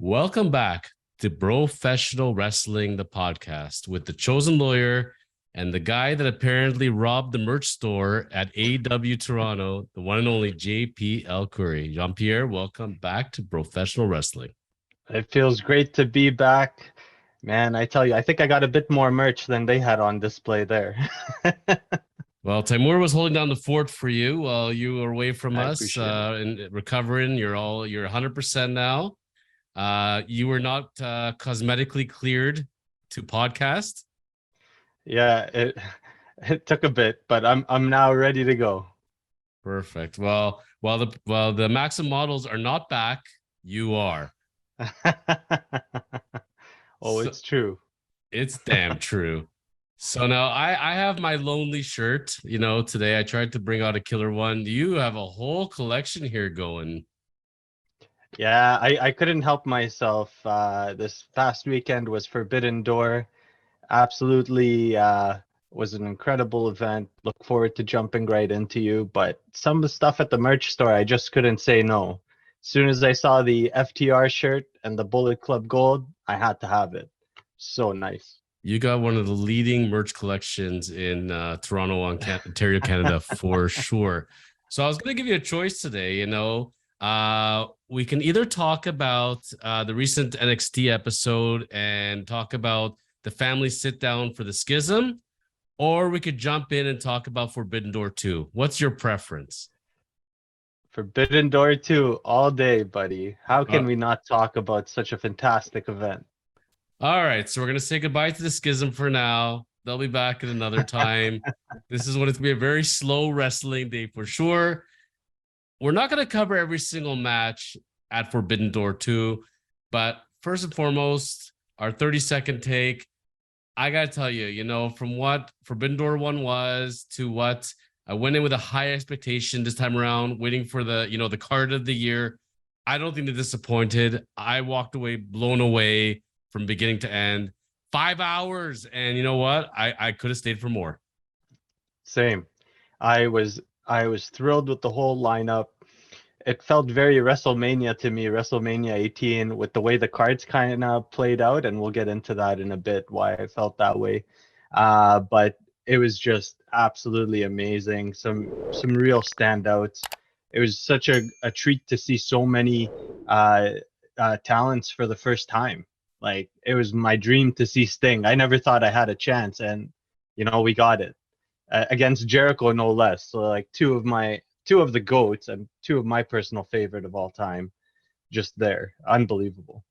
Welcome back to Professional Wrestling, the podcast with the chosen lawyer and the guy that apparently robbed the merch store at AEW Toronto, the one and only JP Curry. Jean-Pierre, welcome back to Professional Wrestling. It feels great to be back. Man, I tell you, I think I got a bit more merch than they had on display there. Well, Timur was holding down the fort for you while you were away from us appreciate and recovering. You're 100% now. You were not cosmetically cleared to podcast. Yeah, it took a bit, but I'm now ready to go. Perfect. Well, while the Maxim models are not back, you are. Oh, it's true. It's damn true. So now I have my lonely shirt. You know, today I tried to bring out a killer one. You have a whole collection here going. Yeah, I couldn't help myself. This past weekend was Forbidden Door. Absolutely was an incredible event. Look forward to jumping right into you. But some of the stuff at the merch store, I just couldn't say no. As soon as I saw the FTR shirt and the Bullet Club Gold, I had to have it. So nice. You got one of the leading merch collections in Toronto, Ontario, Canada, for sure. So I was going to give you a choice today. We can either talk about the recent NXT episode and talk about the family sit down for the schism, or we could jump in and talk about Forbidden Door 2. What's your preference? Forbidden Door 2 all day, buddy. How can we not talk about such a fantastic event? All right, so we're going to say goodbye to the schism for now. They'll be back at another time. This is what it's going to be, a very slow wrestling day for sure. We're not going to cover every single match at Forbidden Door 2, but first and foremost, our 30-second take. I got to tell you, from what Forbidden Door 1 was to what I went in with a high expectation this time around, waiting for the card of the year. I don't think they're disappointed. I walked away blown away from beginning to end. 5 hours. And you know what? I could have stayed for more. Same. I was thrilled with the whole lineup. It felt very WrestleMania to me, WrestleMania 18, with the way the cards kind of played out, and we'll get into that in a bit, why I felt that way. But it was just absolutely amazing. Some real standouts. It was such a treat to see so many talents for the first time. Like, it was my dream to see Sting. I never thought I had a chance, and we got it against Jericho, no less. So like two of the GOATs and two of my personal favorite of all time, just there. Unbelievable.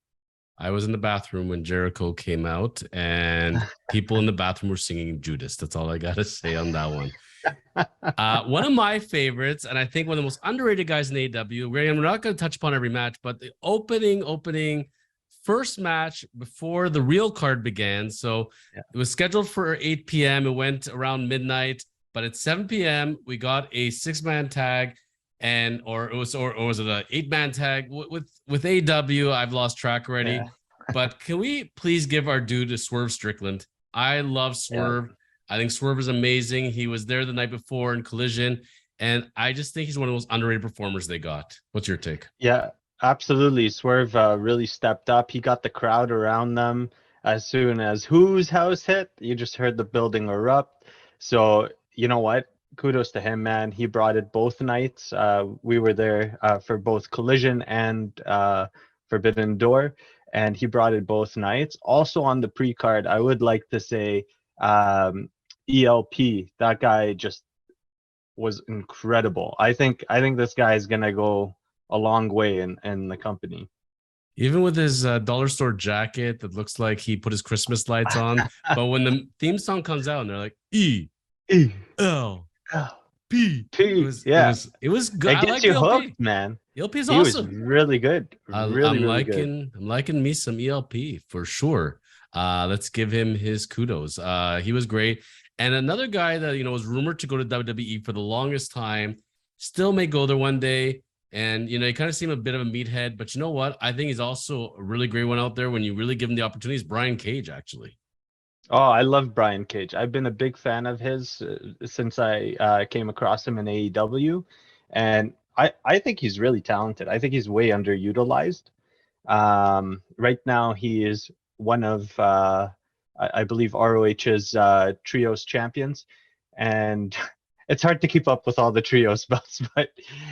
I was in the bathroom when Jericho came out, and people in the bathroom were singing Judas. That's all I got to say on that one. One of my favorites, and I think one of the most underrated guys in AEW, we're not going to touch upon every match, but the opening first match before the real card began. So It was scheduled for 8 p.m. It went around midnight. But at 7 p.m., we got a 6-man tag, or was it an 8-man tag with AEW? I've lost track already. Yeah. But can we please give our due to Swerve Strickland? I love Swerve. Yeah. I think Swerve is amazing. He was there the night before in Collision, and I just think he's one of the most underrated performers they got. What's your take? Yeah, absolutely. Swerve really stepped up. He got the crowd around them. As soon as Who's House hit, you just heard the building erupt. So you know what? Kudos to him, man. He brought it both nights. We were there for both Collision and Forbidden Door, and he brought it both nights. Also on the pre-card, I would like to say ELP. That guy just was incredible. I think this guy is gonna go a long way in the company. Even with his dollar store jacket that looks like he put his Christmas lights on, but when the theme song comes out and they're like ELP. It was good. It gets you hooked, man. ELP is awesome. He was really good. Really good. I'm liking me some ELP for sure. Let's give him his kudos. He was great. And another guy that was rumored to go to WWE for the longest time, still may go there one day. And you kind of seem a bit of a meathead, but you know what? I think he's also a really great one out there when you really give him the opportunity. Is Brian Cage, actually. Oh, I love Brian Cage. I've been a big fan of his since I came across him in AEW, and I think he's really talented. I think he's way underutilized. Right now, he is one of, I believe, ROH's trios champions, and it's hard to keep up with all the trios belts. But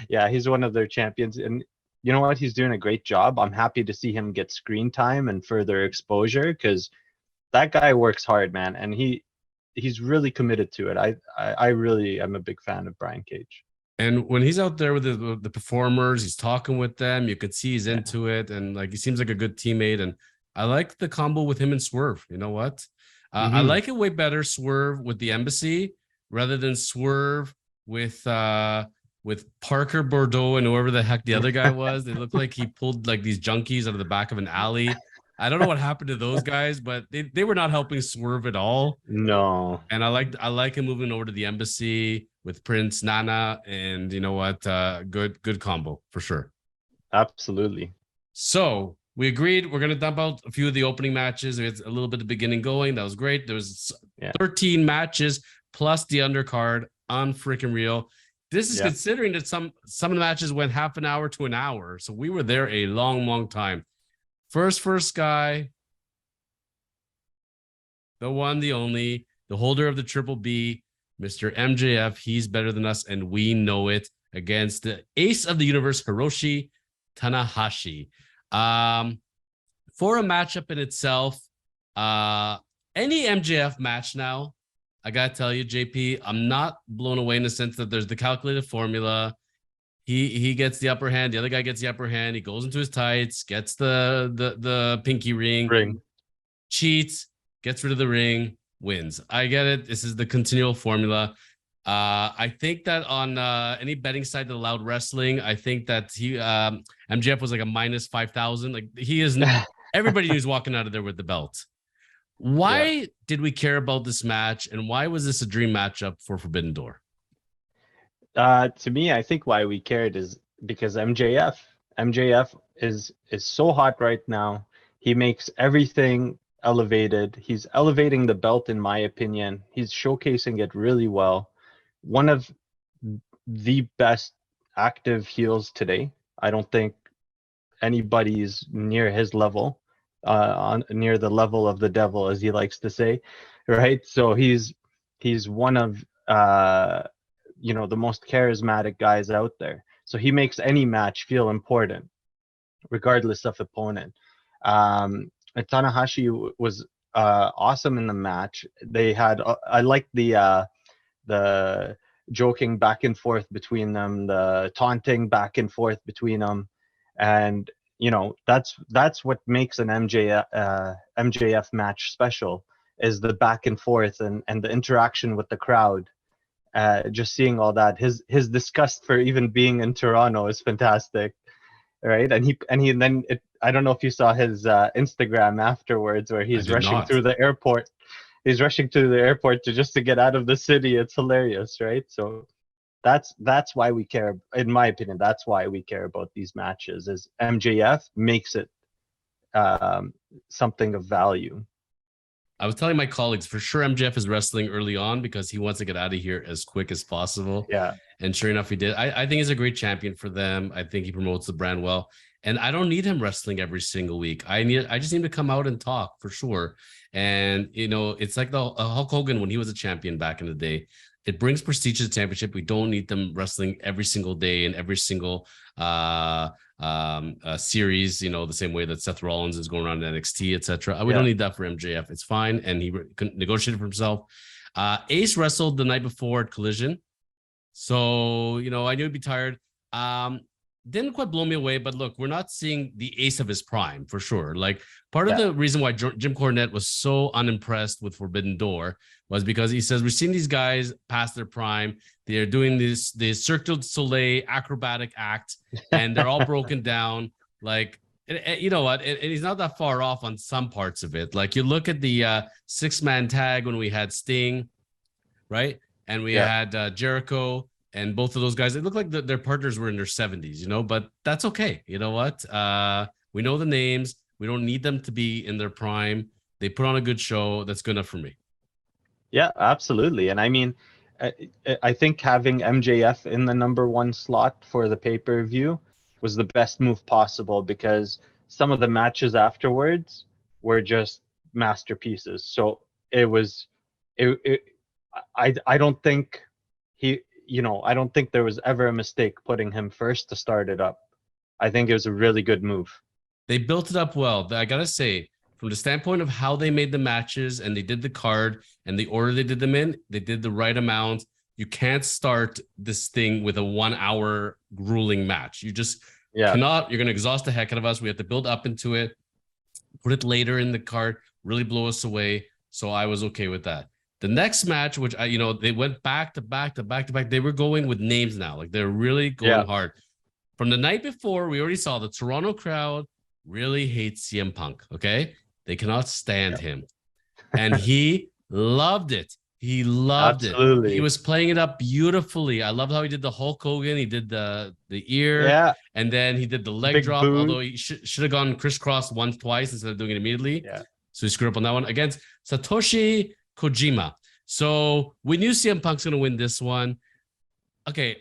yeah, he's one of their champions, and you know what? He's doing a great job. I'm happy to see him get screen time and further exposure because that guy works hard, man, and he's really committed to it. I really am a big fan of Brian Cage. And when he's out there with the performers, he's talking with them. You could see he's Yeah. into it, and like he seems like a good teammate. And I like the combo with him and Swerve. You know what? I Mm-hmm. like it way better Swerve with the Embassy rather than Swerve with Parker Bordeaux and whoever the heck the other guy was. They look like he pulled like these junkies out of the back of an alley. I don't know what happened to those guys, but they were not helping Swerve at all. No. And I like him moving over to the Embassy with Prince Nana, and you know what? Good combo for sure. Absolutely. So we agreed we're gonna dump out a few of the opening matches. We had a little bit of beginning going. That was great. There was 13 matches plus the undercard. Unfreaking real. This is considering that some of the matches went half an hour to an hour. So we were there a long time. First guy, the one, the only, the holder of the Triple B, Mr. MJF. He's better than us, and we know it, against the ace of the universe, Hiroshi Tanahashi. For a matchup in itself, any MJF match now, I gotta tell you, JP, I'm not blown away in the sense that there's the calculated formula. He gets the upper hand, the other guy gets the upper hand. He goes into his tights, gets the pinky ring, cheats, gets rid of the ring, wins. I get it. This is the continual formula. I think that on any betting site that allowed wrestling, I think that MJF was like a minus 5,000. Like he is, everybody was walking out of there with the belt. Why did we care about this match, and why was this a dream matchup for Forbidden Door? To me, I think why we cared is because MJF is so hot right now. He makes everything elevated. He's elevating the belt, in my opinion. He's showcasing it really well. One of the best active heels today. I don't think anybody's near his level, near the level of the devil, as he likes to say, right? So he's one of the most charismatic guys out there. So he makes any match feel important, regardless of opponent. Tanahashi was awesome in the match. They had I liked the joking back and forth between them, the taunting back and forth between them, and that's what makes an MJF match special, is the back and forth and the interaction with the crowd. Just seeing all that, his disgust for even being in Toronto is fantastic, right? And I don't know if you saw his Instagram afterwards, where he's rushing through the airport. He's rushing to the airport to get out of the city. It's hilarious, right? So that's why we care. In my opinion, that's why we care about these matches. Is MJF makes it something of value. I was telling my colleagues, for sure MJF is wrestling early on because he wants to get out of here as quick as possible. Yeah. And sure enough, he did. I think he's a great champion for them. I think he promotes the brand well. And I don't need him wrestling every single week. I just need to come out and talk for sure. And, it's like the Hulk Hogan when he was a champion back in the day. It brings prestige to the championship. We don't need them wrestling every single day and every single series, the same way that Seth Rollins is going around NXT, etc. We don't need that for MJF. It's fine. And he negotiated for himself. Ace wrestled the night before at Collision. So, I knew he'd be tired. Didn't quite blow me away, but look, we're not seeing the ace of his prime for sure. Like part of the reason why Jim Cornette was so unimpressed with Forbidden Door was because he says, we've seen these guys past their prime. They're doing the Cirque du Soleil acrobatic act, and they're all broken down. Like, you know what? And he's not that far off on some parts of it. Like you look at the 6-man tag when we had Sting, right? And we had Jericho. And both of those guys, it looked like their partners were in their 70s, but that's okay. You know what? We know the names. We don't need them to be in their prime. They put on a good show. That's good enough for me. Yeah, absolutely. And I mean, I think having MJF in the number 1 slot for the pay-per-view was the best move possible, because some of the matches afterwards were just masterpieces. So it was, it I don't think he, I don't think there was ever a mistake putting him first to start it up. I think it was a really good move. They built it up well. I gotta say, from the standpoint of how they made the matches and they did the card and the order they did them in, they did the right amount. You can't start this thing with a 1 hour grueling match. You just cannot. You're gonna exhaust the heck out of us. We have to build up into it, put it later in the card, really blow us away. So I was okay with that. The next match, which they went back to back to back to back. They were going with names now, like they're really going hard. From the night before, we already saw the Toronto crowd really hates CM Punk. Okay, they cannot stand him, and he loved it. He loved it. He was playing it up beautifully. I loved how he did the Hulk Hogan. He did the ear, and then he did the leg drop. Boo. Although he should have gone crisscross once, twice instead of doing it immediately. Yeah. So he screwed up on that one against Satoshi Kojima. So we knew CM Punk's going to win this one. Okay,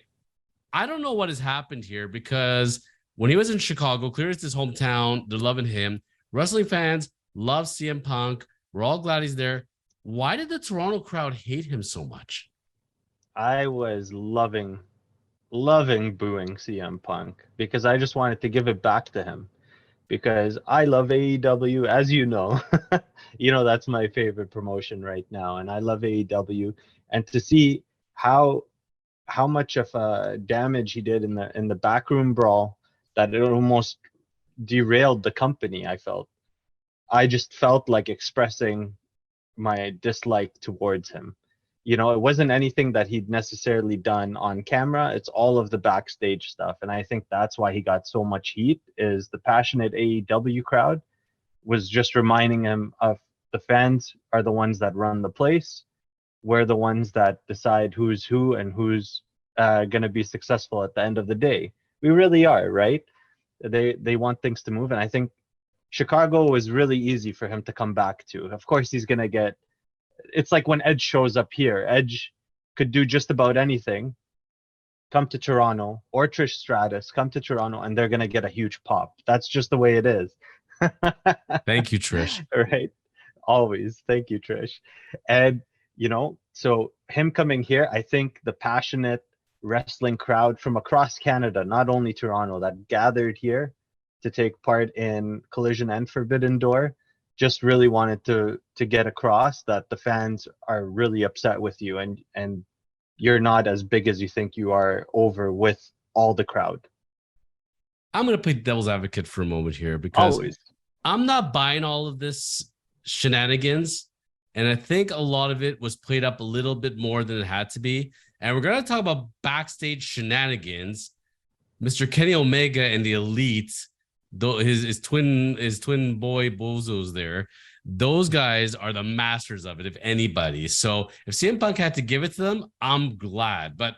I don't know what has happened here because when he was in Chicago, clearly it's his hometown. They're loving him. Wrestling fans love CM Punk. We're all glad he's there. Why did the Toronto crowd hate him so much? I was loving booing CM Punk because I just wanted to give it back to him because I love AEW, as you know. That's my favorite promotion right now, and I love AEW. And to see how much of a damage he did in the backroom brawl, that it almost derailed the company. I just felt like expressing my dislike towards him. It wasn't anything that he'd necessarily done on camera. It's all of the backstage stuff. And I think that's why he got so much heat, is the passionate AEW crowd was just reminding him of the fans are the ones that run the place. We're the ones that decide who's who and who's going to be successful at the end of the day. We really are, right? They want things to move. And I think Chicago was really easy for him to come back to. Of course, he's going to get... It's like when Edge shows up here. Edge could do just about anything. Come to Toronto, or Trish Stratus, come to Toronto, and they're going to get a huge pop. That's just the way it is. Thank you, Trish. Right? Always. Thank you, Trish. And, so him coming here, I think the passionate wrestling crowd from across Canada, not only Toronto, that gathered here to take part in Collision and Forbidden Door, just really wanted to get across that the fans are really upset with you, and you're not as big as you think you are over with all the crowd. I'm going to play devil's advocate for a moment here because I'm not buying all of this shenanigans, and I think a lot of it was played up a little bit more than it had to be. And we're going to talk about backstage shenanigans. Mr. Kenny Omega and the Elite, though his twin boy Bozo's there. Those guys are the masters of it, if anybody. So if CM Punk had to give it to them, I'm glad. But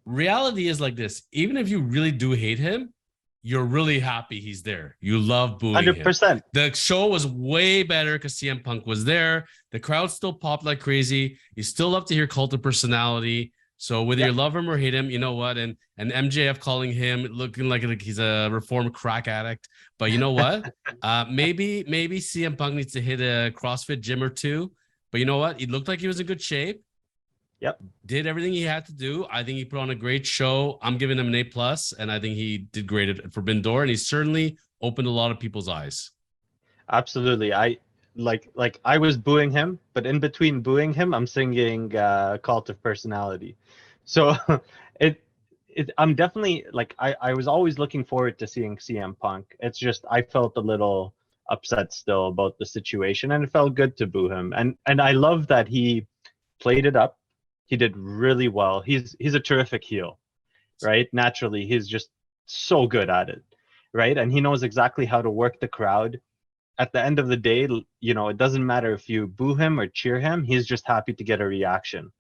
reality is like this: even if you really do hate him, you're really happy he's there. You love booing 100%. Him. The show was way better because CM Punk was there. The crowd still popped like crazy. You still love to hear Cult of Personality. So whether you love him or hate him, you know what? And MJF calling him looking like he's a reformed crack addict. But you know what? Maybe CM Punk needs to hit a CrossFit gym or two. But you know what? He looked like he was in good shape. Yep. Did everything he had to do. I think he put on a great show. I'm giving him an A+, and I think he did great at Forbidden Door, and he certainly opened a lot of people's eyes. Absolutely. I was booing him, but in between booing him, I'm singing Cult of Personality. So I'm definitely I was always looking forward to seeing CM Punk. It's just I felt a little upset still about the situation, and it felt good to boo him. And I love that he played it up. He did really well. He's a terrific heel, right? Naturally, he's just so good at it, right? And he knows exactly how to work the crowd. At the end of the day, it doesn't matter if you boo him or cheer him. He's just happy to get a reaction.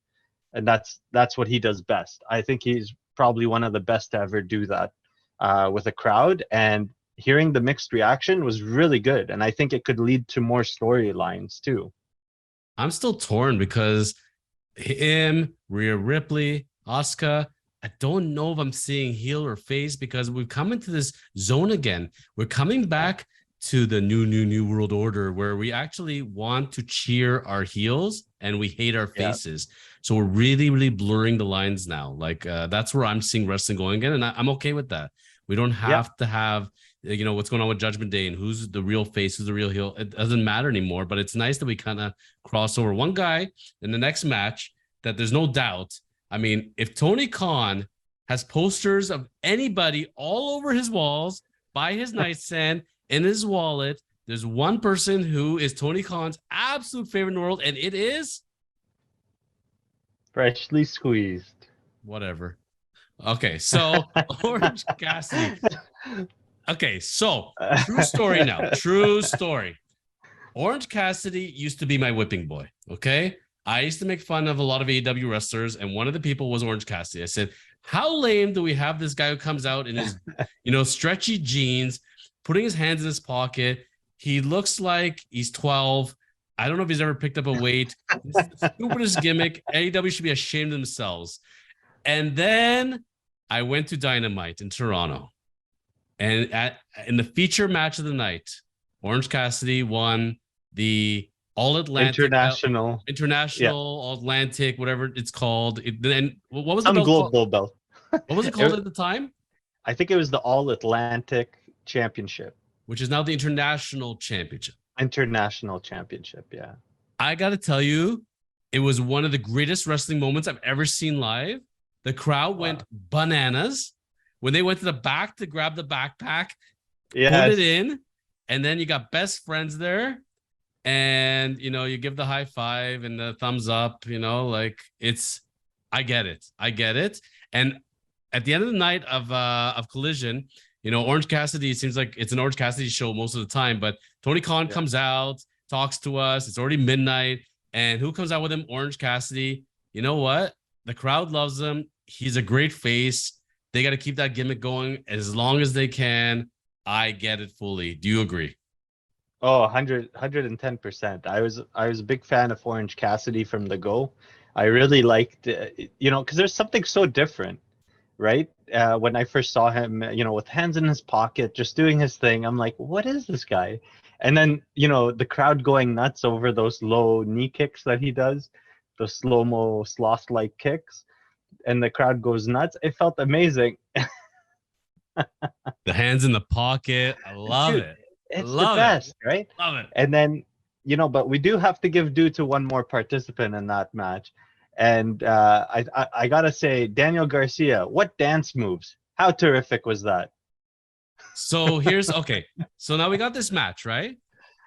And that's what he does best. I think he's probably one of the best to ever do that with a crowd. And hearing the mixed reaction was really good. And I think it could lead to more storylines too. I'm still torn because him, Rhea Ripley, Asuka, I don't know if I'm seeing heel or face because we've come into this zone again. We're coming back to the new world order where we actually want to cheer our heels and we hate our faces. So we're really blurring the lines now. Like that's where I'm seeing wrestling going again, and I'm okay with that. We don't have to have what's going on with Judgment Day and who's the real face, who's the real heel. It doesn't matter anymore. But it's nice that we kind of cross over one guy in the next match. That there's no doubt. I mean, if Tony Khan has posters of anybody all over his walls, by his nightstand, in his wallet, there's one person who is Tony Khan's absolute favorite in the world, and it is Freshly Squeezed. Whatever. Okay, so Orange Cassidy. Okay, so true story now. True story. Orange Cassidy used to be my whipping boy. Okay. I used to make fun of a lot of AEW wrestlers, and one of the people was Orange Cassidy. I said, how lame do we have this guy who comes out in his, stretchy jeans, putting his hands in his pocket? He looks like he's 12. I don't know if he's ever picked up a weight. This is the stupidest gimmick. AEW should be ashamed of themselves. And then I went to Dynamite in Toronto. And in the feature match of the night, Orange Cassidy won the All Atlantic International, All Atlantic, whatever it's called. And what was some the belt global called? belt? What was it called at the time? I think it was the All Atlantic Championship, which is now the International Championship. International Championship, yeah. I got to tell you, it was one of the greatest wrestling moments I've ever seen live. The crowd went bananas when they went to the back to grab the backpack, put it in, and then you got best friends there. And, you give the high five and the thumbs up, I get it. And at the end of the night of Collision, Orange Cassidy, it seems like it's an Orange Cassidy show most of the time, but Tony Khan comes out, talks to us. It's already midnight. And who comes out with him? Orange Cassidy. You know what? The crowd loves him. He's a great face. They got to keep that gimmick going as long as they can. I get it fully. Do you agree? Oh, 110%. I was a big fan of Orange Cassidy from the go. I really liked, because there's something so different, right? When I first saw him, with hands in his pocket, just doing his thing, I'm like, what is this guy? And then, the crowd going nuts over those low knee kicks that he does, those slow-mo sloth-like kicks, and the crowd goes nuts. It felt amazing. The hands in the pocket. I love it. It's the best, right? Love it. And then, but we do have to give due to one more participant in that match. And I got to say, Daniel Garcia, what dance moves? How terrific was that? So okay. So now we got this match, right?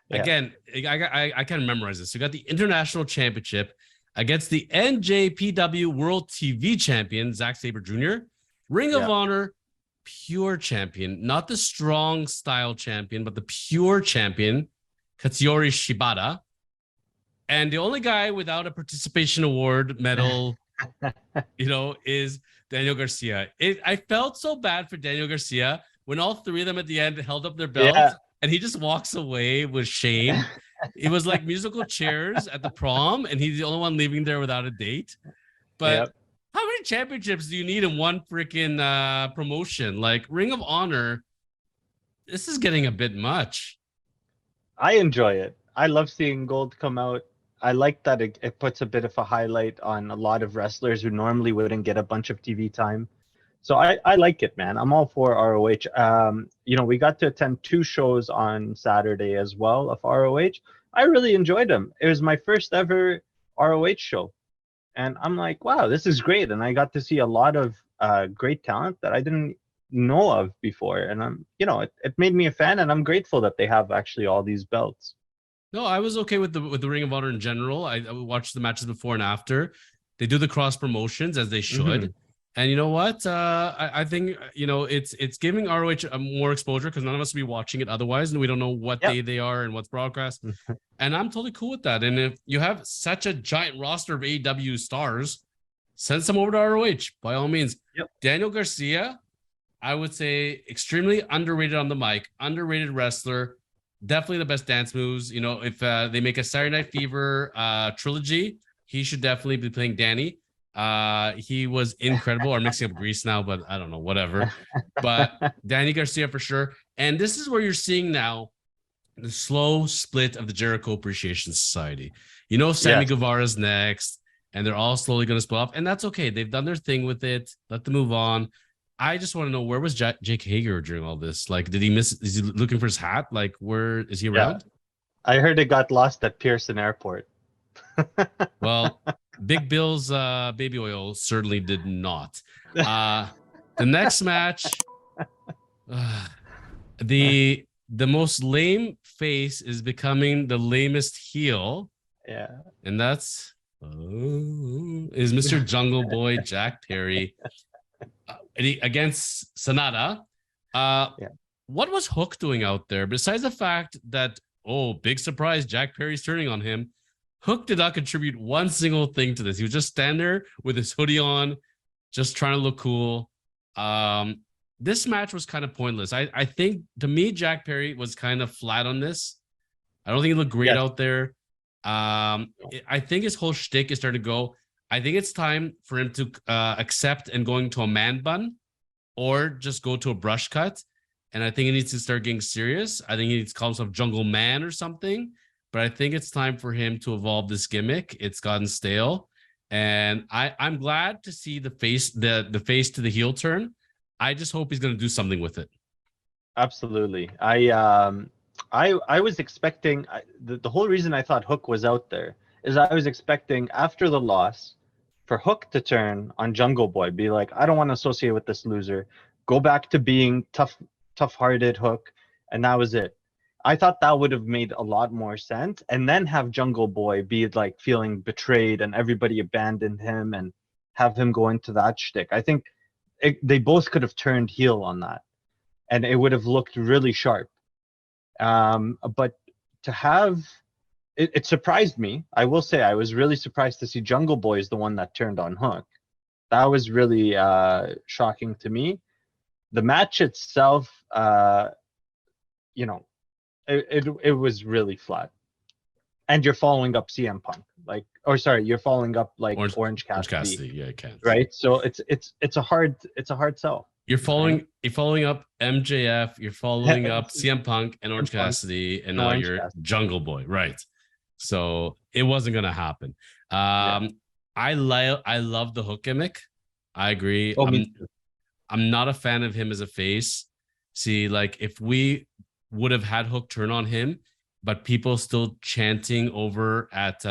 Yeah. Again, I can't memorize this. We got the International Championship against the NJPW World TV Champion, Zack Sabre Jr., Ring of Honor pure champion, not the strong style champion, but the pure champion, Katsuyori Shibata. And the only guy without a participation award medal, is Daniel Garcia. I felt so bad for Daniel Garcia when all three of them at the end held up their belts and he just walks away with shame. It was like musical chairs at the prom, and he's the only one leaving there without a date. But how many championships do you need in one freaking promotion? Like Ring of Honor, this is getting a bit much. I enjoy it. I love seeing gold come out. I like that it puts a bit of a highlight on a lot of wrestlers who normally wouldn't get a bunch of TV time. So I like it, man. I'm all for ROH. We got to attend 2 shows on Saturday as well of ROH. I really enjoyed them. It was my first ever ROH show. And I'm like, wow, this is great. And I got to see a lot of great talent that I didn't know of before. And it made me a fan, and I'm grateful that they have actually all these belts. No, I was okay with the Ring of Honor in general. I watched the matches before and after. They do the cross promotions as they should. Mm-hmm. And you know what? I think, it's giving ROH more exposure because none of us will be watching it otherwise. And we don't know what day they are and what's broadcast. And I'm totally cool with that. And if you have such a giant roster of AEW stars, send some over to ROH by all means. Yep. Daniel Garcia, I would say extremely underrated on the mic, underrated wrestler, definitely the best dance moves. If they make a Saturday Night Fever trilogy, he should definitely be playing Danny. He was incredible. Or mixing up Grease now, but I don't know, whatever. But Danny Garcia for sure. And this is where you're seeing now the slow split of the Jericho Appreciation Society. You know, Sammy Yes. Guevara's next, and they're all slowly going to split off, and that's okay. They've done their thing with it. Let them move on. I just want to know, where was Jake Hager during all this? Like, did he miss? Is he looking for his hat? Like, where is he Yeah. around? I heard it got lost at Pearson Airport. Well, Big Bill's baby oil certainly did not. The next match, the most lame face is becoming the lamest heel, Yeah. and that's is Mr. Jungle Boy Jack Perry against Sanada. Yeah. What was Hook doing out there besides the fact that, oh, big surprise, Jack Perry's turning on him? Hook did not contribute one single thing to this. He was just standing there with his hoodie on, just trying to look cool. This match was kind of pointless. I think, to me, Jack Perry was kind of flat on this. I don't think he looked great out there. I think his whole shtick is starting to go. I think it's time for him to accept and going to a man bun, or just go to a brush cut. And I think he needs to start getting serious. I think he needs to call himself Jungle Man or something. But I think it's time for him to evolve this gimmick. It's gotten stale. And I'm glad to see the face to the heel turn. I just hope he's going to do something with it. Absolutely. I was expecting the whole reason I thought Hook was out there is I was expecting after the loss for Hook to turn on Jungle Boy, be like, I don't want to associate with this loser, go back to being tough-hearted Hook, and that was it. I thought that would have made a lot more sense, and then have Jungle Boy be like feeling betrayed and everybody abandoned him, and have him go into that shtick. I think they both could have turned heel on that, and it would have looked really sharp. But to have it surprised me. I will say I was really surprised to see Jungle Boy is the one that turned on Hook. That was really shocking to me. The match itself, you know, it was really flat. And you're following up CM Punk, like, or sorry, you're following up like Orange Cassidy. Yeah, I can't. Right. So it's a hard sell. You're following up MJF, you're following up CM Punk and Orange Cassidy, and now you're Jungle Boy, right? So it wasn't gonna happen. I love the Hook gimmick. I agree. I'm not a fan of him as a face. See, like, if we would have had Hook turn on him, but people still chanting over at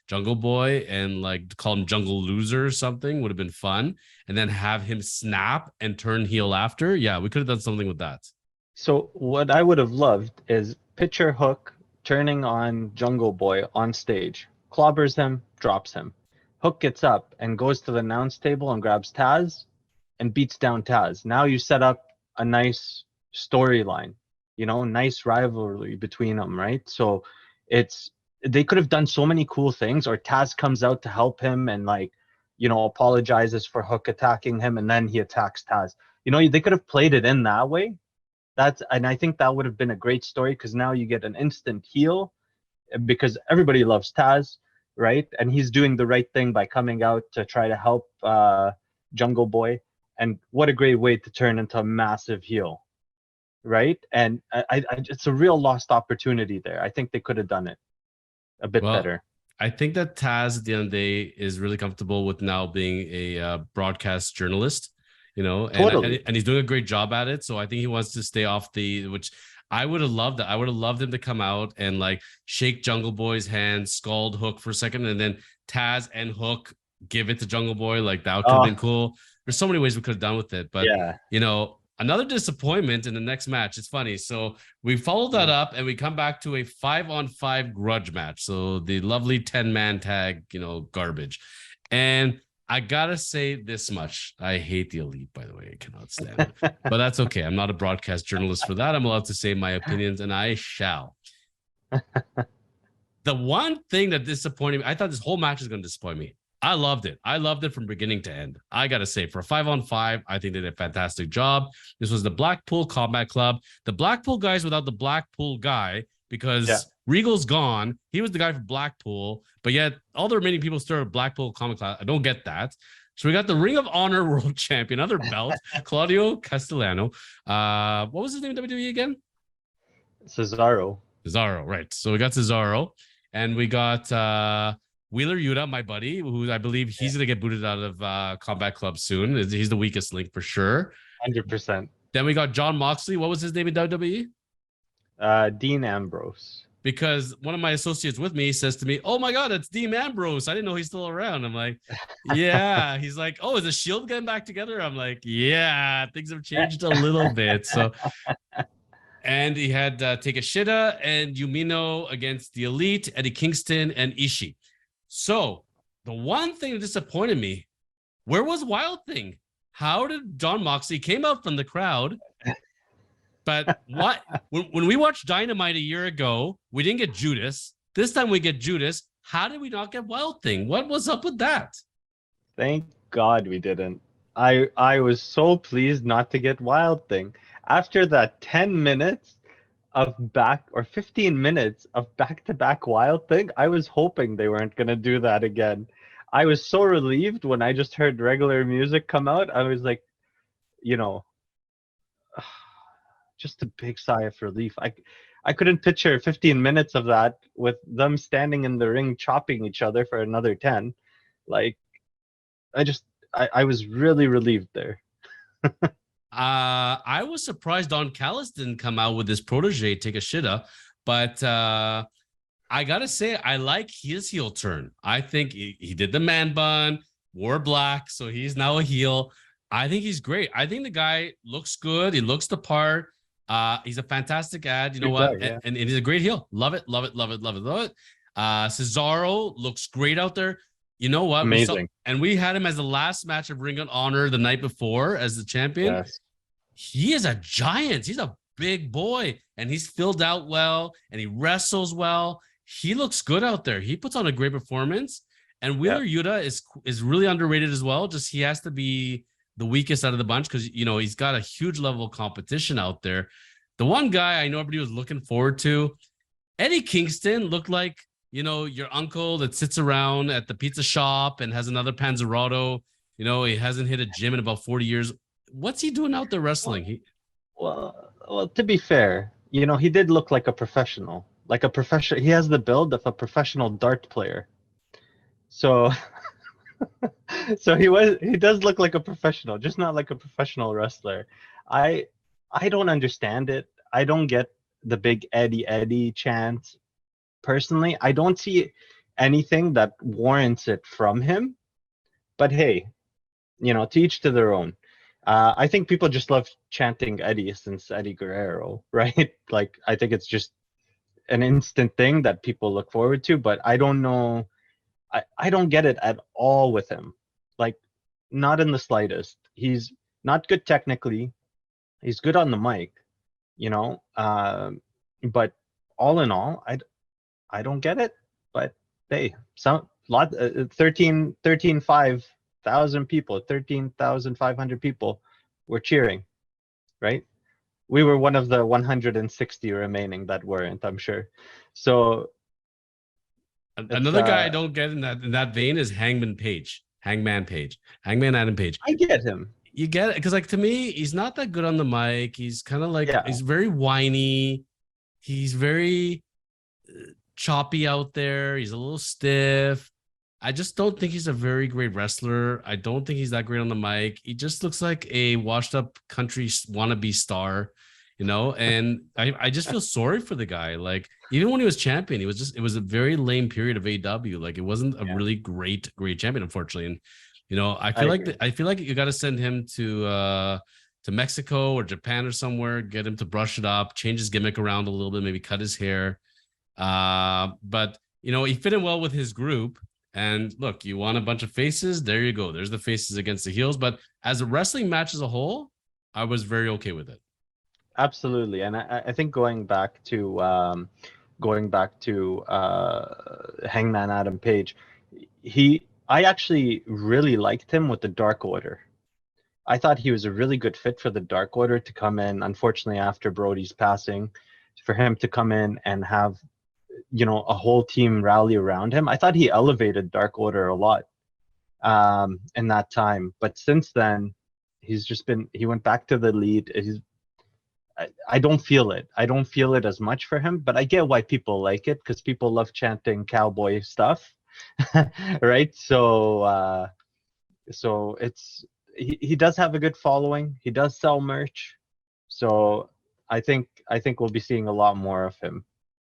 Jungle Boy and like call him Jungle Loser or something, would have been fun. And then have him snap and turn heel after. Yeah, we could have done something with that. So what I would have loved is picture Hook turning on Jungle Boy on stage, clobbers him, drops him. Hook gets up and goes to the announce table and grabs Taz and beats down Taz. Now you set up a nice storyline, you know, nice rivalry between them, right? So they could have done so many cool things, or Taz comes out to help him and, like, you know, apologizes for Hook attacking him, and then he attacks Taz. You know, they could have played it in that way. And I think that would have been a great story, because now you get an instant heel, because everybody loves Taz, right? And he's doing the right thing by coming out to try to help Jungle Boy. And what a great way to turn into a massive heel, right? And it's a real lost opportunity there. I think they could have done it a bit better. I think that Taz at the end of the day is really comfortable with now being a broadcast journalist, you know, and he's doing a great job at it. So I think he wants to stay off which I would have loved that. I would have loved him to come out and like shake Jungle Boy's hand, scald Hook for a second, and then Taz and Hook give it to Jungle Boy. Like, that could have been cool. There's so many ways we could have done with it, but you know, another disappointment in the next match. It's funny. So we followed that up and we come back to a 5-on-5 grudge match. So the lovely 10-man tag, you know, garbage. And I gotta say this much. I hate the Elite, by the way. I cannot stand it. But that's okay. I'm not a broadcast journalist for that. I'm allowed to say my opinions, and I shall. The one thing that disappointed me, I thought this whole match was going to disappoint me. I loved it. I loved it from beginning to end. I got to say, for a 5-on-5, I think they did a fantastic job. This was the Blackpool Combat Club. The Blackpool guys without the Blackpool guy, because Regal's gone. He was the guy from Blackpool, but yet all the remaining people still are Blackpool Combat Club. I don't get that. So we got the Ring of Honor World Champion, another belt, Claudio Castellano. What was his name in WWE again? Cesaro. Cesaro, right. So we got Cesaro, and we got Wheeler Yuta, my buddy, who I believe he's gonna get booted out of Combat Club soon. He's the weakest link for sure. 100%. Then we got John Moxley. What was his name in WWE? Dean Ambrose. Because one of my associates with me says to me, "Oh my God, it's Dean Ambrose. I didn't know he's still around." I'm like, "Yeah." He's like, "Oh, is the Shield getting back together?" I'm like, "Yeah, things have changed a little bit." So, and he had Takeshita and Yumino against the Elite, Eddie Kingston, and Ishii. So, the one thing that disappointed me, where was Wild Thing? How did John Moxley came out from the crowd? But what when we watched Dynamite a year ago, we didn't get Judas. This time we get Judas. How did we not get Wild Thing? What was up with that? Thank God we didn't. I was so pleased not to get Wild Thing. After that 10 minutes of 15 minutes of back-to-back Wild Thing, I was hoping they weren't going to do that again. I was so relieved when I just heard regular music come out. I was like, you know, just a big sigh of relief. I couldn't picture 15 minutes of that with them standing in the ring chopping each other for another 10. Like, I was really relieved there. I was surprised Don Callis didn't come out with his protege, Takeshita, but I gotta say, I like his heel turn. I think he did the man bun, wore black, so he's now a heel. I think he's great. I think the guy looks good. He looks the part. He's a fantastic ad. You know Good what? guy, yeah. And he's a great heel. Love it, love it, love it, love it, love it. Cesaro looks great out there. You know what? Amazing. We had him as the last match of Ring of Honor the night before as the champion. Yes. He is a giant. He's a big boy, and he's filled out well, and he wrestles well. He looks good out there. He puts on a great performance. And Wheeler Yuta is really underrated as well. Just he has to be the weakest out of the bunch because he's got a huge level of competition out there. The one guy I know everybody was looking forward to, Eddie Kingston, looked like your uncle that sits around at the pizza shop and has another Panzerotto. He hasn't hit a gym in about 40 years. What's he doing out there wrestling? Well, to be fair, he did look like a professional. Like a professional. He has the build of a professional dart player. So so he does look like a professional, just not like a professional wrestler. I don't understand it. I don't get the big Eddie chant. Personally, I don't see anything that warrants it from him. But hey, to each to their own. I think people just love chanting Eddie since Eddie Guerrero, right? Like, I think it's just an instant thing that people look forward to, but I don't know. I don't get it at all with him. Like, not in the slightest. He's not good technically. He's good on the mic, but all in all, I don't get it. But hey, 13,500 people, 13,500 people were cheering, right? We were one of the 160 remaining that weren't, I'm sure. So another guy I don't get in that vein is Hangman Adam Page. I get him. You get it because, like, to me, he's not that good on the mic. He's kind of like he's very whiny. He's very choppy out there. He's a little stiff. I just don't think he's a very great wrestler. I don't think he's that great on the mic. He just looks like a washed up country wannabe star, and I just feel sorry for the guy. Like, even when he was champion, it was a very lame period of AEW. Like, it wasn't a really great champion, unfortunately. And, I feel like you got to send him to Mexico or Japan or somewhere, get him to brush it up, change his gimmick around a little bit, maybe cut his hair. But he fit in well with his group. And look, you want a bunch of faces. There you go. There's the faces against the heels. But as a wrestling match as a whole, I was very okay with it. Absolutely. And I think going back to Hangman Adam Page, I actually really liked him with the Dark Order. I thought he was a really good fit for the Dark Order to come in, unfortunately, after Brody's passing, for him to come in and have a whole team rally around him. I thought he elevated Dark Order a lot in that time. But since then, he went back to the lead. I don't feel it. I don't feel it as much for him, but I get why people like it, because people love chanting cowboy stuff, right? So he does have a good following. He does sell merch, so I think we'll be seeing a lot more of him.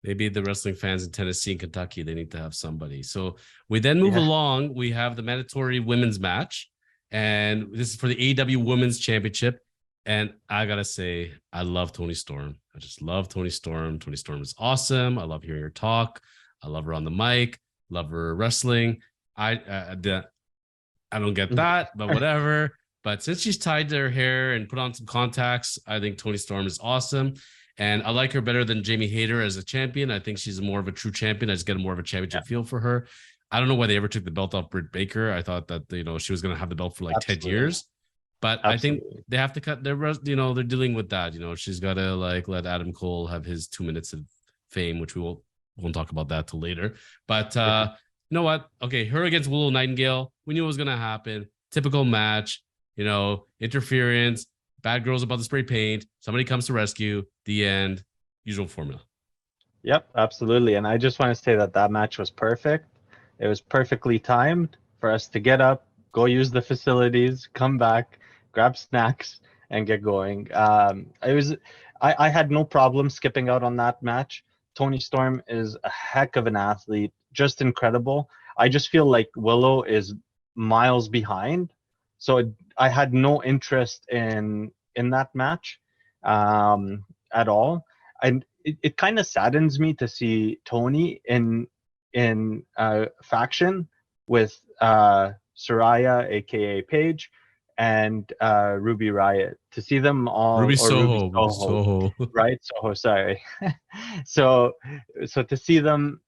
Maybe the wrestling fans in Tennessee and Kentucky, they need to have somebody. So we then move Yeah. along. We have the mandatory women's match, and this is for the AEW Women's Championship. And I gotta say, I love Toni Storm. I just love Toni Storm. Toni Storm is awesome. I love hearing her talk. I love her on the mic. Love her wrestling. I don't get that, but whatever. But since she's tied her hair and put on some contacts, I think Toni Storm is awesome. And I like her better than Jamie Hayter as a champion. I think she's more of a true champion. I just get more of a championship feel for her. I don't know why they ever took the belt off Britt Baker. I thought that, she was going to have the belt for like 10 years. But I think they have to cut their, they're dealing with that. She's got to let Adam Cole have his 2 minutes of fame, which we won't talk about that till later. But you know what? Okay, her against Willow Nightingale. We knew it was going to happen. Typical match, interference. Bad girl's about to spray paint. Somebody comes to rescue. The end. Usual formula. Yep, absolutely. And I just want to say that match was perfect. It was perfectly timed for us to get up, go use the facilities, come back, grab snacks, and get going. I had no problem skipping out on that match. Toni Storm is a heck of an athlete, just incredible. I just feel like Willow is miles behind. So I had no interest in that match at all. And it kind of saddens me to see Toni in faction with Soraya, aka Paige, and Ruby Riot. To see them all, Ruby or Soho, right? Soho, sorry. so to see them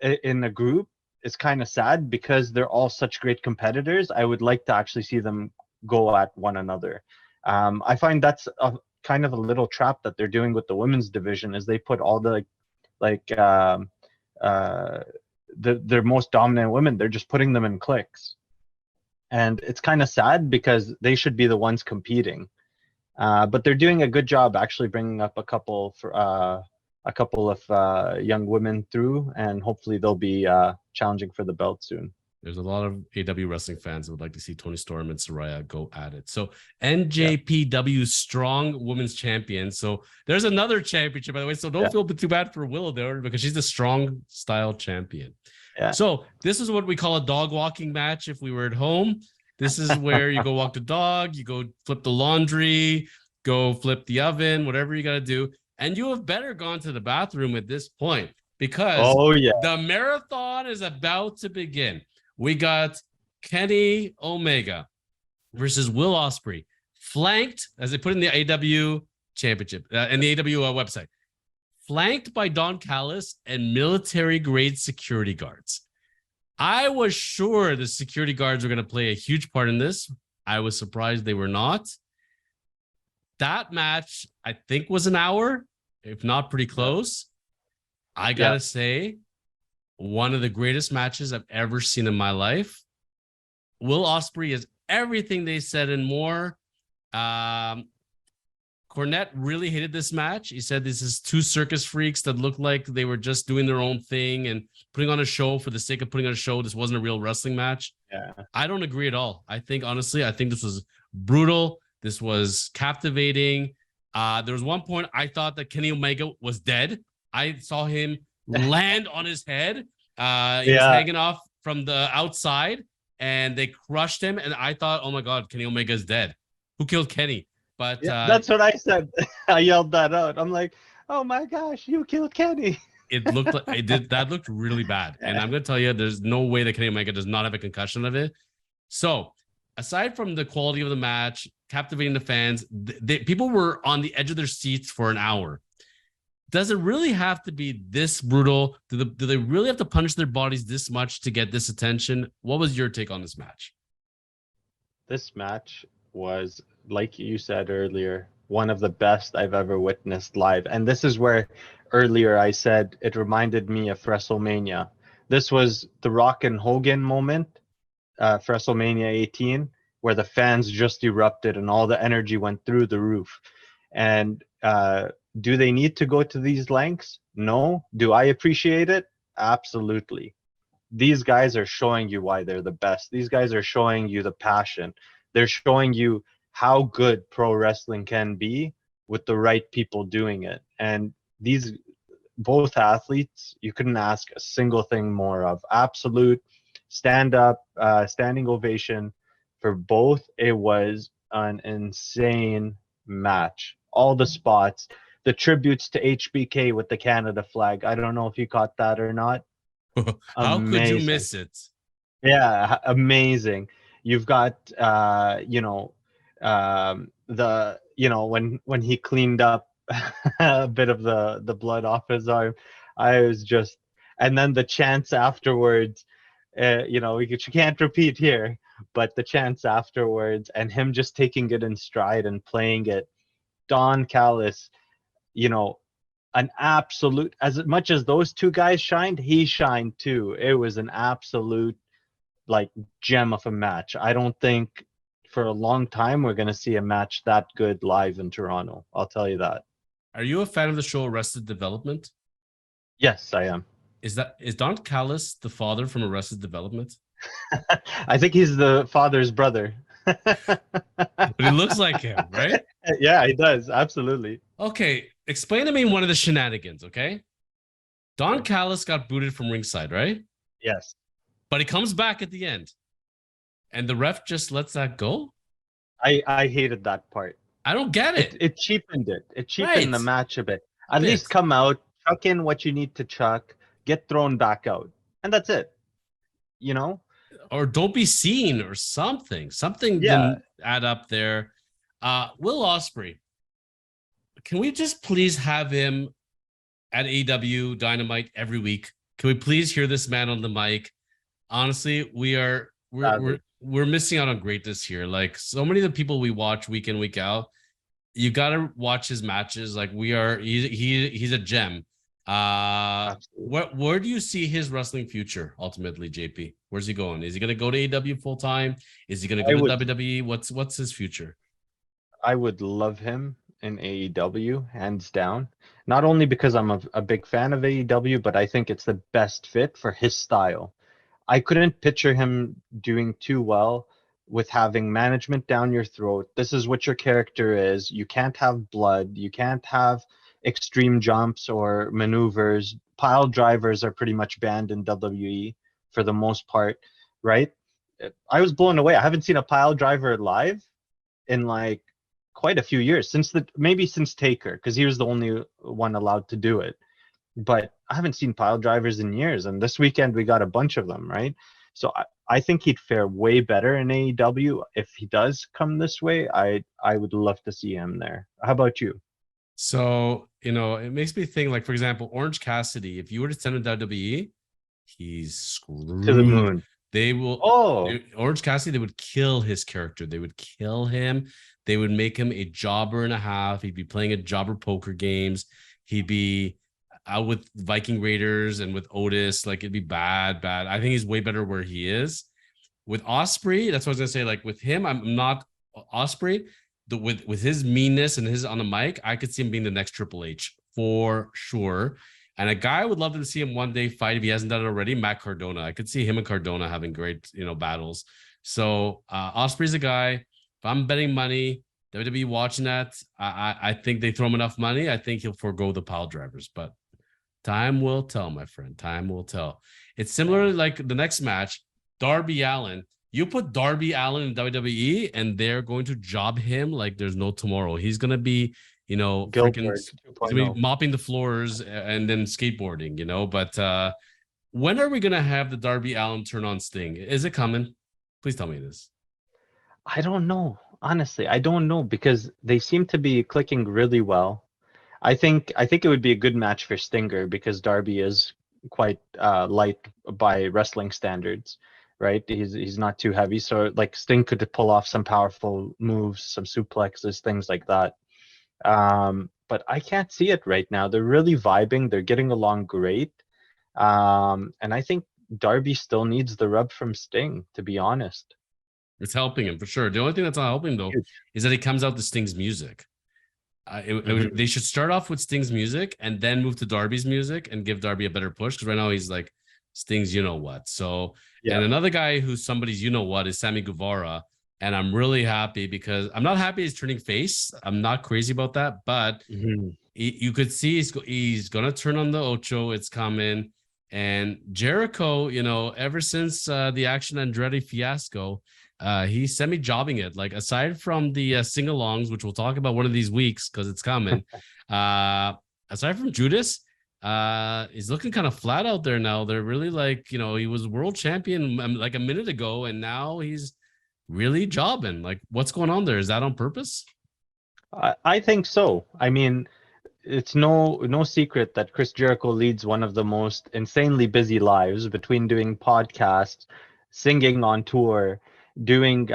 in a group is kind of sad, because they're all such great competitors. I would like to actually see them go at one another. I find that's kind of a little trap that they're doing with the women's division, is they put all the their most dominant women, they're just putting them in cliques, and it's kind of sad because they should be the ones competing. But they're doing a good job actually bringing up a couple of young women through, and hopefully they'll be challenging for the belt soon. There's a lot of AEW wrestling fans that would like to see Toni Storm and Soraya go at it. So NJPW Strong Women's Champion. So there's another championship, by the way. So don't feel too bad for Willow there, because she's the strong style champion. Yeah. So this is what we call a dog walking match. If we were at home, this is where you go walk the dog, you go flip the laundry, go flip the oven, whatever you got to do. And you have better gone to the bathroom at this point, because the marathon is about to begin. We got Kenny Omega versus Will Ospreay, flanked, as they put in the AEW championship, and the AEW website, flanked by Don Callis and military-grade security guards. I was sure the security guards were going to play a huge part in this. I was surprised they were not. That match, I think, was an hour, if not pretty close. I got to say, one of the greatest matches I've ever seen in my life. Will Ospreay is everything they said and more. Cornette really hated this match. He said this is two circus freaks that looked like they were just doing their own thing and putting on a show for the sake of putting on a show. This wasn't a real wrestling match. Yeah, I don't agree at all. I think, honestly, this was brutal. This was captivating. There was one point I thought that Kenny Omega was dead. I saw him land on his head. He was hanging off from the outside, and they crushed him. And I thought, oh my God, Kenny Omega's dead. Who killed Kenny? But that's what I said. I yelled that out. I'm like, oh my gosh, you killed Kenny. It looked like it did. That looked really bad. And I'm going to tell you, there's no way that Kenny Omega does not have a concussion of it. So aside from the quality of the match, captivating the fans, people were on the edge of their seats for an hour. Does it really have to be this brutal? Do they really have to punish their bodies this much to get this attention? What was your take on this match? This match was, like you said earlier, one of the best I've ever witnessed live. And this is where earlier I said it reminded me of WrestleMania. This was the Rock and Hogan moment for WrestleMania 18, where the fans just erupted and all the energy went through the roof. And Do they need to go to these lengths? No. Do I appreciate it? Absolutely. These guys are showing you why they're the best. These guys are showing you the passion. They're showing you how good pro wrestling can be with the right people doing it. And these both athletes, you couldn't ask a single thing more of. Absolute standing ovation for both. It was an insane match. All the spots, the tributes to HBK with the Canada flag. I don't know if you caught that or not. How could you Amazing. miss it? Yeah, amazing. You've got the when he cleaned up a bit of the blood off his arm. I was just, and then the chants afterwards, you can't repeat here, but the chants afterwards and him just taking it in stride and playing it. Don Callis, you know, an absolute, as much as those two guys shined, he shined too. It was an absolute like gem of a match. I don't think for a long time we're going to see a match that good live in Toronto. I'll tell you that. Are you a fan of the show Arrested Development? Yes, I am. Is Don Callis the father from Arrested Development? I think he's the father's brother. But he looks like him, right? Yeah, he does. Absolutely. Okay, explain to me one of the shenanigans, okay? Don Callis got booted from ringside, right? Yes. But he comes back at the end. And the ref just lets that go? I hated that part. I don't get it. It cheapened it. It cheapened Right. the match a bit. At least come out, chuck in what you need to chuck, get thrown back out. And that's it. You know? Or don't be seen or something. Something Yeah. didn't add up there. Will Ospreay, can we just please have him at AEW Dynamite every week? Can we please hear this man on the mic? Honestly, we're missing out on greatness here. Like so many of the people we watch week in, week out, you gotta watch his matches. Like he's a gem. Where do you see his wrestling future ultimately, JP? Where's he going? Is he gonna go to AEW full time? Is he gonna go to WWE? What's his future? I would love him in AEW, hands down. Not only because I'm a big fan of AEW, but I think it's the best fit for his style. I couldn't picture him doing too well with having management down your throat. This is what your character is. You can't have blood. You can't have extreme jumps or maneuvers. Pile drivers are pretty much banned in WWE for the most part, right? I was blown away. I haven't seen a pile driver live in like quite a few years, maybe since Taker, because he was the only one allowed to do it. But I haven't seen pile drivers in years, and this weekend we got a bunch of them, right? So I think he'd fare way better in AEW if he does come this way. I would love to see him there. How about you? So, it makes me think, like, for example, Orange Cassidy, if you were to send him to WWE, he's screwed. To the moon. They will. Orange Cassidy, they would kill his character. They would kill him. They would make him a jobber and a half. He'd be playing at jobber poker games. He'd be out with Viking Raiders and with Otis. Like, it'd be bad. I think he's way better where he is. With Ospreay, that's what I was gonna say. Like, with him, I'm not Ospreay. With his meanness and his on the mic, I could see him being the next Triple H for sure. And a guy I would love to see him one day fight if he hasn't done it already. Matt Cardona. I could see him and Cardona having great, battles. So Ospreay's a guy. If I'm betting money, WWE watching that, I think they throw him enough money. I think he'll forego the pile drivers, but time will tell, my friend. Time will tell. It's similar like the next match, Darby Allin. You put Darby Allin in WWE, and they're going to job him like there's no tomorrow. He's gonna be, freaking he's gonna be mopping the floors and then skateboarding, But when are we gonna have the Darby Allin turn on Sting? Is it coming? Please tell me this. I don't know. Honestly, I don't know because they seem to be clicking really well. I think it would be a good match for Stinger because Darby is quite light by wrestling standards, right? He's not too heavy, so like Sting could pull off some powerful moves, some suplexes, things like that. But I can't see it right now. They're really vibing. They're getting along great, and I think Darby still needs the rub from Sting, to be honest. It's helping him for sure. The only thing that's not helping though is that he comes out to Sting's music. They should start off with Sting's music and then move to Darby's music and give Darby a better push, because right now he's like Sting's you know what. So, Yeah. and another guy who's somebody's you know what is Sammy Guevara. And I'm really happy because I'm not happy he's turning face. I'm not crazy about that, but you could see he's going to turn on the Ocho. It's coming. And Jericho, ever since the Action Andretti fiasco, he's semi-jobbing it. Like, aside from the sing-alongs, which we'll talk about one of these weeks because it's coming, aside from Judas, he's looking kind of flat out there now. They're really like, he was world champion like a minute ago, and now he's really jobbing. Like, what's going on there? Is that on purpose? I think so. I mean, it's no secret that Chris Jericho leads one of the most insanely busy lives between doing podcasts, singing on tour, doing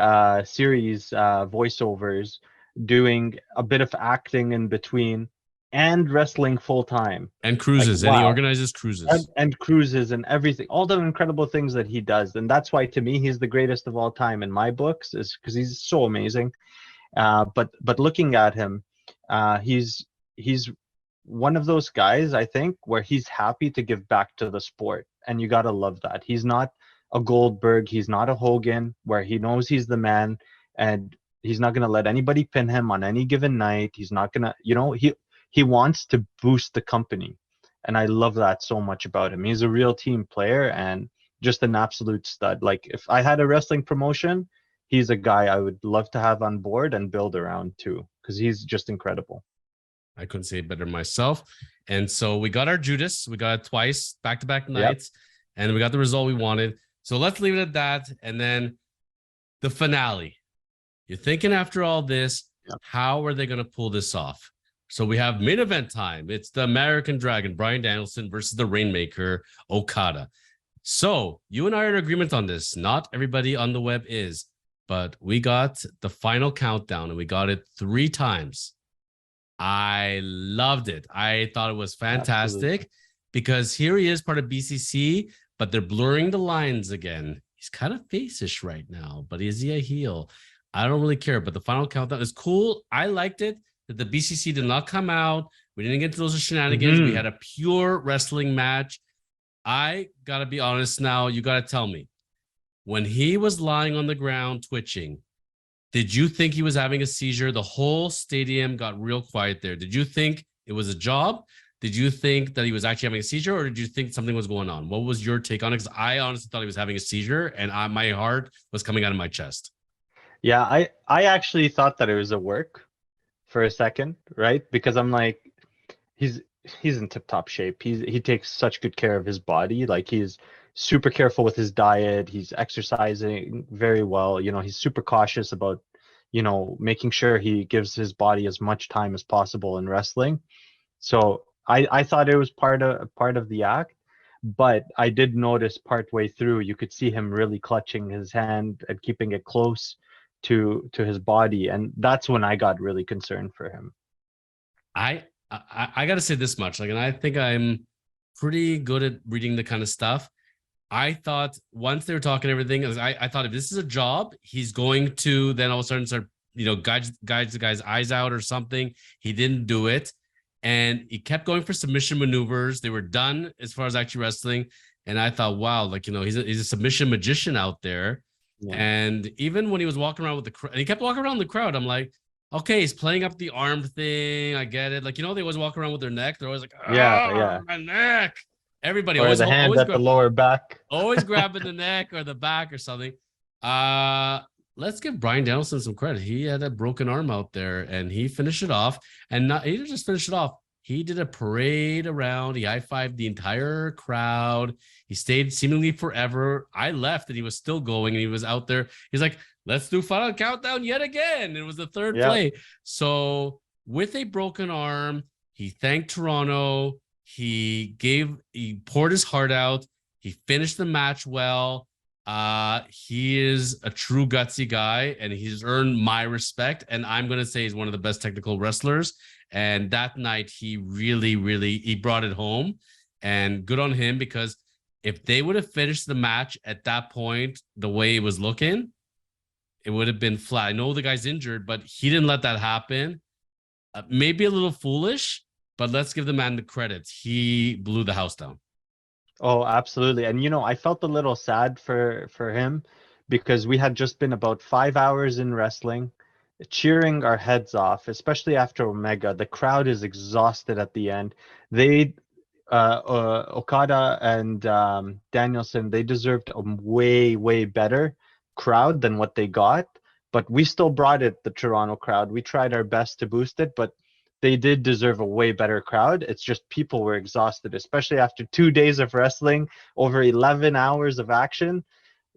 series voiceovers, doing a bit of acting in between, and wrestling full time. And cruises. Like, And he wow. organizes cruises. And cruises and everything, all the incredible things that he does. And that's why, to me, he's the greatest of all time in my books, is because he's so amazing. But looking at him, he's one of those guys, I think, where he's happy to give back to the sport, and you gotta love that. He's not a Goldberg, he's not a Hogan, where he knows he's the man, and he's not gonna let anybody pin him on any given night. He's not gonna, he wants to boost the company, and I love that so much about him. He's a real team player and just an absolute stud. Like, if I had a wrestling promotion, he's a guy I would love to have on board and build around too, because he's just incredible. I couldn't say it better myself. And so we got our Judas. We got it twice, back-to-back nights, and we got the result we wanted. So let's leave it at that. And then the finale. You're thinking, after all this, how are they going to pull this off? So we have main event time. It's the American Dragon, Bryan Danielson, versus the Rainmaker, Okada. So you and I are in agreement on this. Not everybody on the web is, but we got the final countdown, and we got it 3 times. I loved it. I thought it was fantastic. Absolutely. Because here he is, part of BCC, but they're blurring the lines again. He's kind of face-ish right now, but is he a heel? I don't really care, but the final countdown is cool. I liked it that the BCC did not come out. We didn't get into those shenanigans. We had a pure wrestling match. I got to be honest now. You got to tell me, when he was lying on the ground twitching, did you think he was having a seizure? The whole stadium got real quiet there. Did you think it was a job? Did you think that he was actually having a seizure, or did you think something was going on? What was your take on it? Because I honestly thought he was having a seizure, and my heart was coming out of my chest. Yeah, I actually thought that it was a work for a second, right? Because I'm like, he's in tip-top shape. He takes such good care of his body. Like, he's super careful with his diet. He's exercising very well. He's super cautious about, making sure he gives his body as much time as possible in wrestling. So I thought it was part of the act, but I did notice partway through, you could see him really clutching his hand and keeping it close to his body, and that's when I got really concerned for him. I got to say this much, and I think I'm pretty good at reading the kind of stuff. I thought once they were talking everything, I thought if this is a job, he's going to then all of a sudden start, guide the guy's eyes out or something. He didn't do it. And he kept going for submission maneuvers. They were done as far as actually wrestling. And I thought, wow, he's a submission magician out there. Yeah. And even when he was walking around with the crowd, and he kept walking around the crowd, I'm like, okay, he's playing up the arm thing. I get it. They always walk around with their neck. They're always like, my neck. Everybody or always the hand at the lower back. Always grabbing the neck or the back or something. Let's give Bryan Danielson some credit. He had a broken arm out there, and he finished it off. And he didn't just finish it off. He did a parade around. He high-fived the entire crowd. He stayed seemingly forever. I left, and he was still going, and he was out there. He's like, let's do final countdown yet again. It was the third play. So with a broken arm, he thanked Toronto. He poured his heart out. He finished the match well. He is a true gutsy guy, and he's earned my respect. And I'm going to say he's one of the best technical wrestlers. And that night, he really brought it home. And good on him, because if they would have finished the match at that point, the way it was looking, it would have been flat. I know the guy's injured, but he didn't let that happen. Maybe a little foolish, but let's give the man the credit. He blew the house down. Oh, absolutely. And I felt a little sad for him because we had just been about 5 hours in wrestling, cheering our heads off, especially after Omega. The crowd is exhausted at the end. They Okada and Danielson, they deserved a way, way better crowd than what they got. But we still brought it, the Toronto crowd. We tried our best to boost it, but they did deserve a way better crowd. It's just people were exhausted, especially after 2 days of wrestling, over 11 hours of action.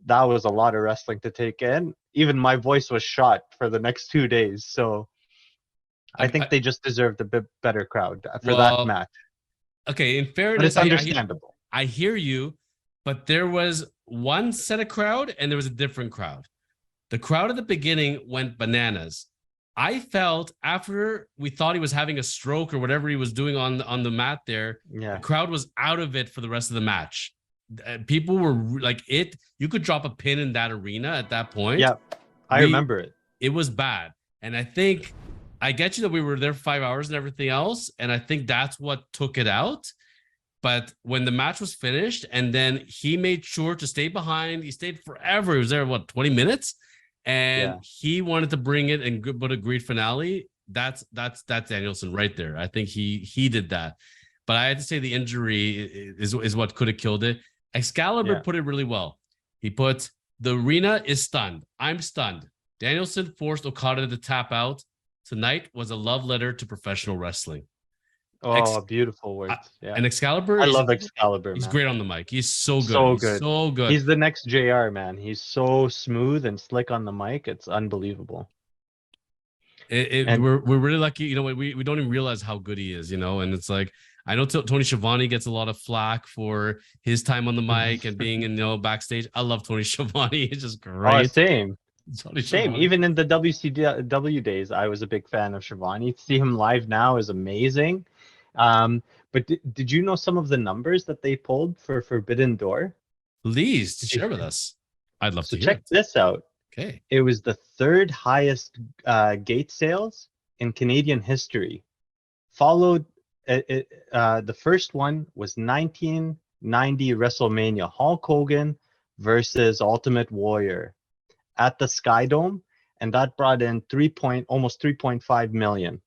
That was a lot of wrestling to take in. Even my voice was shot for the next 2 days. So I think they just deserved a bit better crowd for that match. Okay, in But fairness, it's understandable. I hear you, but there was one set of crowd and there was a different crowd. The crowd at the beginning went bananas. I felt after we thought he was having a stroke or whatever he was doing on the mat there, Yeah. the crowd was out of it for the rest of the match. People were like it. You could drop a pin in that arena at that point. Yeah, I remember it. It was bad. And I think I get you that we were there for 5 hours and everything else. And I think that's what took it out. But when the match was finished and then he made sure to stay behind, he stayed forever. He was there, 20 minutes? And he wanted to bring it and put a great finale. That's Danielson right there. I think he did that. But I had to say the injury is what could have killed it. Excalibur put it really well. He put, the arena is stunned. I'm stunned. Danielson forced Okada to tap out. Tonight was a love letter to professional wrestling. Oh, beautiful words. And Excalibur, I love Excalibur. He's great on the mic. He's so good. So good. He's the next JR, man. He's so smooth and slick on the mic. It's unbelievable. We're really lucky. We don't even realize how good he is. And it's like, I know Tony Schiavone gets a lot of flack for his time on the mic and being in backstage. I love Tony Schiavone. He's just great. Oh, same. Even in the WCW days, I was a big fan of Schiavone. To see him live now is amazing. But did you know some of the numbers that they pulled for Forbidden Door? Please share with us. I'd love to hear. Check this out. Okay. It was the third highest gate sales in Canadian history. Followed, the first one was 1990 WrestleMania, Hulk Hogan versus Ultimate Warrior at the Sky Dome, and that brought in almost 3.5 million.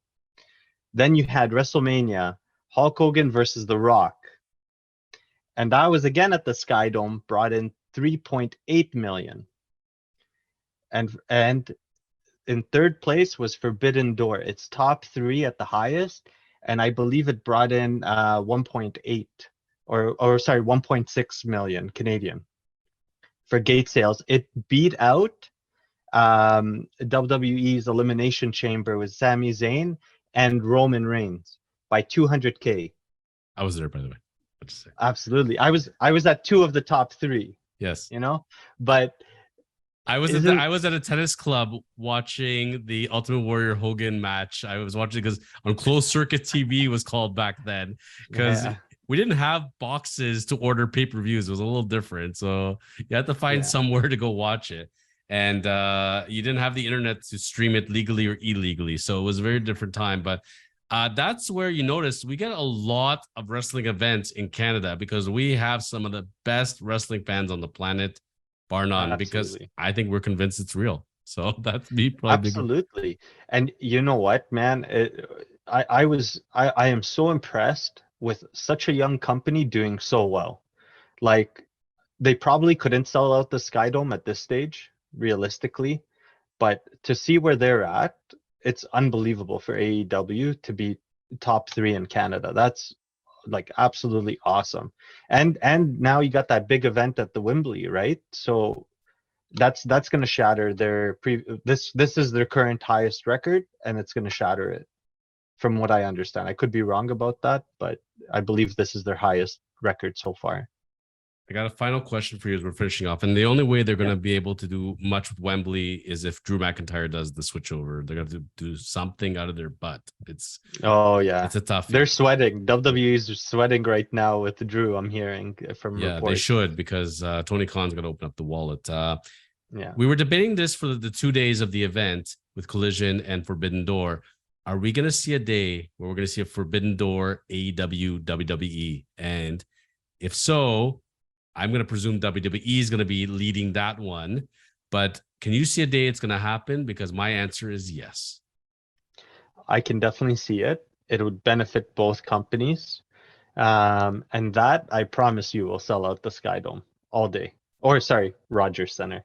Then you had WrestleMania, Hulk Hogan versus The Rock. And that was again at the Sky Dome, brought in 3.8 million. And in third place was Forbidden Door. It's top three at the highest. And I believe it brought in 1.8 or sorry, 1.6 million Canadian for gate sales. It beat out WWE's Elimination Chamber with Sami Zayn and Roman Reigns by 200K. I was there, by the way. Absolutely. I was at two of the top three. Yes. But I was at a tennis club watching the Ultimate Warrior Hogan match. I was watching because on closed circuit TV was called back then, because we didn't have boxes to order pay-per-views. It was a little different. So you had to find somewhere to go watch it. And you didn't have the internet to stream it legally or illegally. So it was a very different time. But that's where you notice we get a lot of wrestling events in Canada because we have some of the best wrestling fans on the planet, bar none, because I think we're convinced it's real. So that's me. Absolutely. And you know what, man? I am so impressed with such a young company doing so well. Like, they probably couldn't sell out the Sky Dome at this stage, realistically, but to see where they're at, it's unbelievable for AEW to be top three in Canada. That's like absolutely awesome. And now you got that big event at the Wembley, right? So that's going to shatter their this is their current highest record, and it's going to shatter it, from what I understand. I could be wrong about that, but I believe this is their highest record so far. I got a final question for you as we're finishing off. And the only way they're going to be able to do much with Wembley is if Drew McIntyre does the switchover. They're going to do something out of their butt. It's a tough. They're sweating. WWE is sweating right now with Drew, I'm hearing from reports. They should, because Tony Khan's going to open up the wallet. We were debating this for the 2 days of the event with Collision and Forbidden Door. are we going to see a day where we're going to see a Forbidden Door AEW WWE? And if so, I'm going to presume WWE is going to be leading that one. But can you see a day it's going to happen? Because my answer is yes. I can definitely see it. It would benefit both companies. And that, I promise you, will sell out the Sky Dome all day. Or sorry, Rogers Center.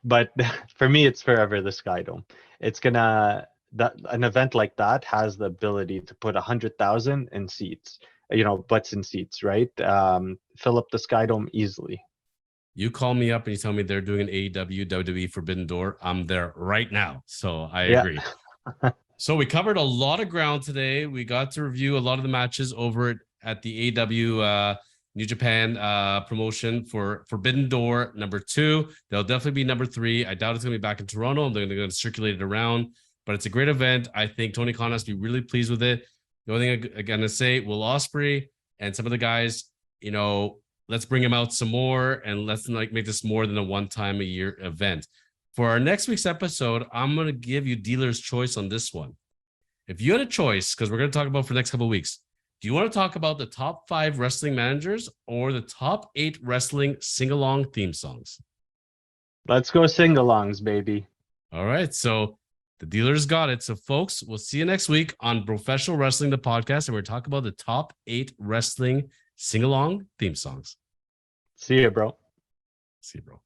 But for me, it's forever the Sky Dome. It's gonna that an event like that has the ability to put 100,000 in seats, butts in seats, right? Fill up the Sky Dome easily. You call me up and you tell me they're doing an AEW WWE Forbidden Door. I'm there right now. So I Yeah. agree. So we covered a lot of ground today. We got to review a lot of the matches over at the AEW New Japan promotion for Forbidden Door #2. They'll definitely be #3. I doubt it's going to be back in Toronto. They're going to circulate it around, but it's a great event. I think Tony Khan has to be really pleased with it. The only thing I'm going to say, Will Ospreay and some of the guys, let's bring him out some more and let's make this more than a one-time a year event. For our next week's episode, I'm going to give you dealer's choice on this one. If you had a choice, because we're going to talk about for the next couple of weeks, do you want to talk about the top 5 wrestling managers or the top 8 wrestling sing-along theme songs? Let's go sing-alongs, baby. All right. So the dealer's got it. So folks, we'll see you next week on Professional Wrestling, the podcast, and we're talking about the top 8 wrestling sing-along theme songs. See you, bro. See you, bro.